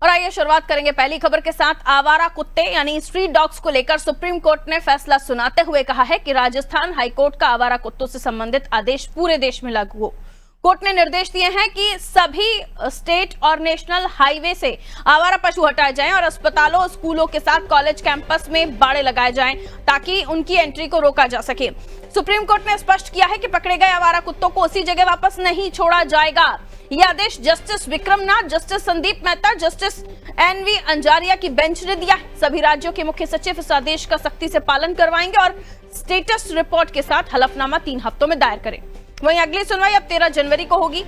और आइए शुरुआत करेंगे पहली खबर के साथ। आवारा कुत्ते यानी स्ट्रीट डॉग्स को लेकर सुप्रीम कोर्ट ने फैसला सुनाते हुए कहा है कि राजस्थान हाईकोर्ट का आवारा कुत्तों से संबंधित आदेश पूरे देश में लागू हो। कोर्ट ने निर्देश दिए हैं कि सभी स्टेट और नेशनल हाईवे से आवारा पशु हटाए जाएं और अस्पतालों, स्कूलों के साथ कॉलेज कैंपस में बाड़े लगाए जाएं ताकि उनकी एंट्री को रोका जा सके। सुप्रीम कोर्ट ने स्पष्ट किया है कि पकड़े गए आवारा कुत्तों को उसी जगह वापस नहीं छोड़ा जाएगा। यह आदेश justice Vikram Nath, justice Sandeep Mehta, justice NV Anjaria की बेंच ने दिया है। सभी राज्यों के मुख्य सचिव इस आदेश का सख्ती से पालन करवाएंगे और स्टेटस रिपोर्ट के साथ हलफनामा 3 हफ्तों में दायर करें। वहीं अगली सुनवाई अब 13 जनवरी को होगी।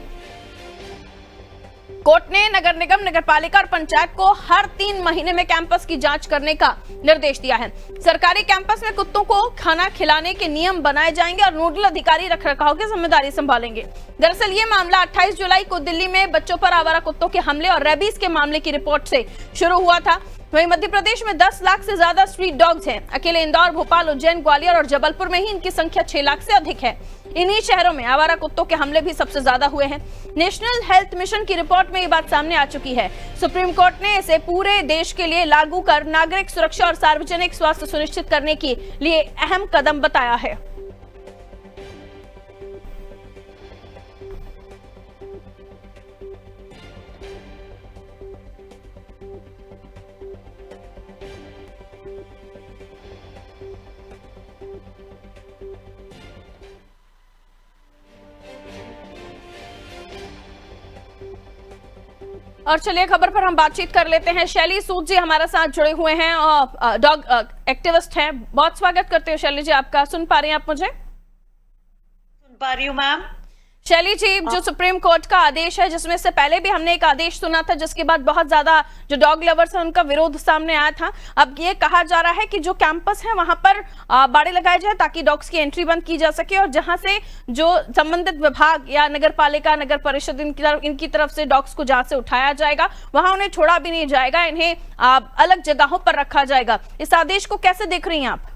कोर्ट ने नगर निगम, नगरपालिका और पंचायत को हर 3 महीने में कैंपस की जांच करने का निर्देश दिया है। सरकारी कैंपस में कुत्तों को खाना खिलाने के नियम बनाए जाएंगे और नोडल अधिकारी रखरखाव की जिम्मेदारी संभालेंगे। दरअसल ये मामला 28 जुलाई को दिल्ली में बच्चों पर आवारा कुत्तों के हमले और रेबीज के मामले की रिपोर्ट से शुरू हुआ था। वहीं मध्य प्रदेश में 10 लाख से ज्यादा स्ट्रीट डॉग्स हैं। अकेले इंदौर, भोपाल, उज्जैन, ग्वालियर और जबलपुर में ही इनकी संख्या 6 लाख से अधिक है। इन्हीं शहरों में आवारा कुत्तों के हमले भी सबसे ज्यादा हुए हैं। नेशनल हेल्थ मिशन की रिपोर्ट में ये बात सामने आ चुकी है। सुप्रीम कोर्ट ने इसे पूरे देश के लिए लागू कर नागरिक सुरक्षा और सार्वजनिक स्वास्थ्य सुनिश्चित करने के लिए अहम कदम बताया है। और चलिए खबर पर हम बातचीत कर लेते हैं। शैली सूद जी हमारे साथ जुड़े हुए हैं और डॉग एक्टिविस्ट हैं। बहुत स्वागत करते हो शैली जी आपका। सुन पा रही हैं आप मुझे? सुन पा रही हूँ मैम। शैली जी, जो सुप्रीम कोर्ट का आदेश है, जिसमें से पहले भी हमने एक आदेश सुना था जिसके बाद बहुत ज्यादा जो डॉग लवर्स हैं उनका विरोध सामने आया था। अब ये कहा जा रहा है कि जो कैंपस है वहां पर बाड़े लगाए जाए ताकि डॉग्स की एंट्री बंद की जा सके और जहां से जो संबंधित विभाग या नगर पालिका, नगर परिषद इनकी तरफ से डॉग्स को जहां से उठाया जाएगा वहां उन्हें छोड़ा भी नहीं जाएगा, इन्हें अलग जगहों पर रखा जाएगा। इस आदेश को कैसे देख रही हैं आप?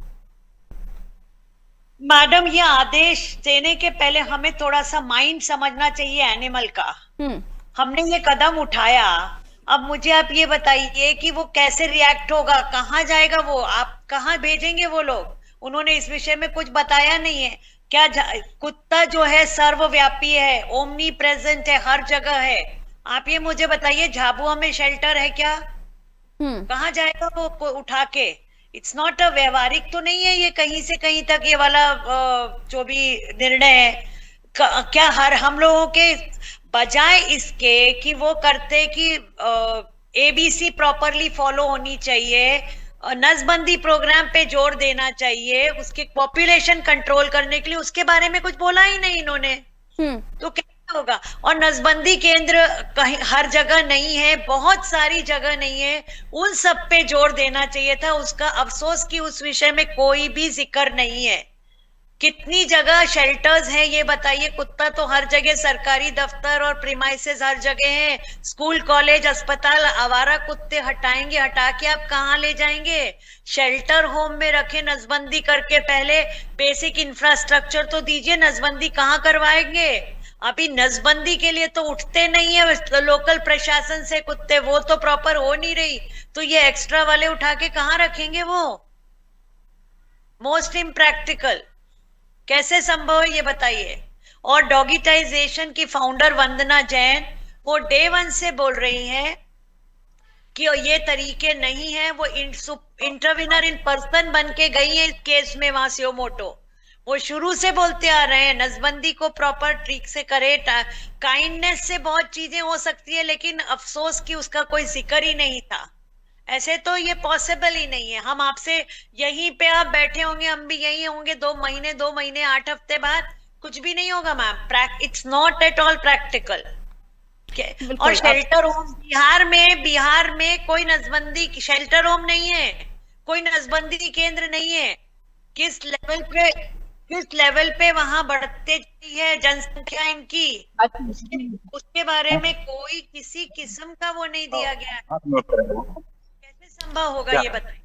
मैडम, ये आदेश देने के पहले हमें थोड़ा सा माइंड समझना चाहिए एनिमल का। हमने ये कदम उठाया, अब मुझे आप ये बताइए कि वो कैसे रिएक्ट होगा, कहाँ जाएगा वो, आप कहाँ भेजेंगे वो लोग? उन्होंने इस विषय में कुछ बताया नहीं है। क्या कुत्ता जो है सर्वव्यापी है, ओमनी प्रेजेंट है, हर जगह है। आप ये मुझे बताइए, झाबुआ में शेल्टर है क्या? कहाँ जाएगा वो उठा के? इट्स नॉट अ व्यवहारिक तो नहीं है ये कहीं से कहीं तक ये वाला जो भी निर्णय है। क्या हर हम लोगों के बजाय इसके कि वो करते कि एबीसी प्रॉपरली फॉलो होनी चाहिए, नसबंदी प्रोग्राम पे जोर देना चाहिए, उसके पॉपुलेशन कंट्रोल करने के लिए, उसके बारे में कुछ बोला ही नहीं इन्होंने। तो क्या होगा? और नसबंदी केंद्र कहीं हर जगह नहीं है, बहुत सारी जगह नहीं है, उन सब पे जोर देना चाहिए था। उसका अफसोस कि उस विषय में कोई भी जिक्र नहीं है। कितनी जगह शेल्टर्स हैं ये बताइए? कुत्ता तो हर जगह, सरकारी दफ्तर और प्रीमाइसेस हर जगह है, स्कूल, कॉलेज, अस्पताल। आवारा कुत्ते हटाएंगे, हटा के आप कहाँ ले जाएंगे? शेल्टर होम में रखे, नसबंदी करके पहले बेसिक इंफ्रास्ट्रक्चर तो दीजिए। नसबंदी कहाँ करवाएंगे? अभी नसबंदी के लिए तो उठते नहीं है तो लोकल प्रशासन से कुत्ते, वो तो प्रॉपर हो नहीं रही, तो ये एक्स्ट्रा वाले उठा के कहाँ रखेंगे? वो मोस्ट इम्प्रैक्टिकल कैसे संभव है ये बताइए? और डॉगिटाइजेशन की फाउंडर वंदना जैन वो डे 1 से बोल रही हैं कि ये तरीके नहीं है। वो इंटरविनर इन पर्सन बन के गई है इस केस में वहां से मोटो। वो शुरू से बोलते आ रहे हैं नसबंदी को प्रॉपर ट्रिक से करे। काइंडनेस से बहुत चीजें हो सकती है, लेकिन अफसोस कि उसका कोई जिक्र ही नहीं था। ऐसे तो ये पॉसिबल ही नहीं है। हम आपसे यहीं पे आप बैठे होंगे, हम भी यहीं होंगे 2 महीने 8 हफ्ते बाद, कुछ भी नहीं होगा ma'am. It's not at all practical. और शेल्टर होम बिहार में कोई नसबंदी शेल्टर होम नहीं है, कोई नसबंदी केंद्र नहीं है। किस लेवल पे वहां बढ़ते है जनसंख्या इनकी, उसके बारे में कोई किसी किस्म का वो नहीं दिया गया। कैसे संभव होगा ये बताइए?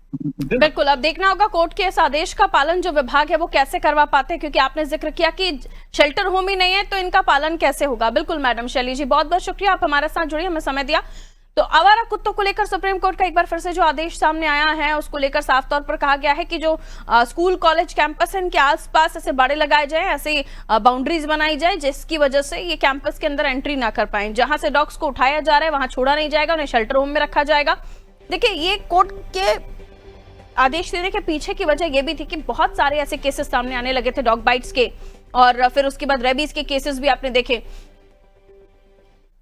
बिल्कुल, अब देखना होगा कोर्ट के इस आदेश का पालन जो विभाग है वो कैसे करवा पाते हैं, क्योंकि आपने जिक्र किया कि शेल्टर होम ही नहीं है तो इनका पालन कैसे होगा। बिल्कुल मैडम शैली जी, बहुत बहुत शुक्रिया, आप हमारे साथ जुड़ी, हमें समय दिया। तो आवारा कुत्तों को लेकर सुप्रीम कोर्ट का एक बार फिर से जो आदेश सामने आया है उसको लेकर साफ तौर पर कहा गया है कि जो स्कूल कॉलेज कैंपस है इनके आसपास ऐसे बाड़े लगाए जाए, ऐसे बाउंड्रीज बनाई जाए जिसकी वजह से ये कैंपस के अंदर एंट्री ना कर पाए। जहां से डॉग्स को उठाया जा रहा है वहां छोड़ा नहीं जाएगा, उन्हें शेल्टर होम में रखा जाएगा। देखिए, ये कोर्ट के आदेश देने के पीछे की वजह यह भी थी कि बहुत सारे ऐसे केसेस सामने आने लगे थे डॉग बाइट्स के, और फिर उसके बाद रेबीज के केसेस भी आपने देखे।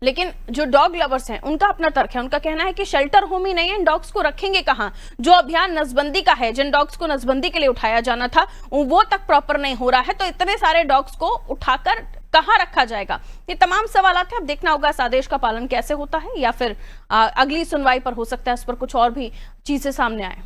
लेकिन जो डॉग लवर्स हैं उनका अपना तर्क है, उनका कहना है कि शेल्टर होम ही नहीं है, इन डॉग्स को रखेंगे कहां? जो अभियान नसबंदी का है, जिन डॉग्स को नसबंदी के लिए उठाया जाना था वो तक प्रॉपर नहीं हो रहा है, तो इतने सारे डॉग्स को उठाकर कहां रखा जाएगा? ये तमाम सवाल हैं। अब देखना होगा इस आदेश का पालन कैसे होता है, या फिर अगली सुनवाई पर हो सकता है इस पर कुछ और भी चीजें सामने आए।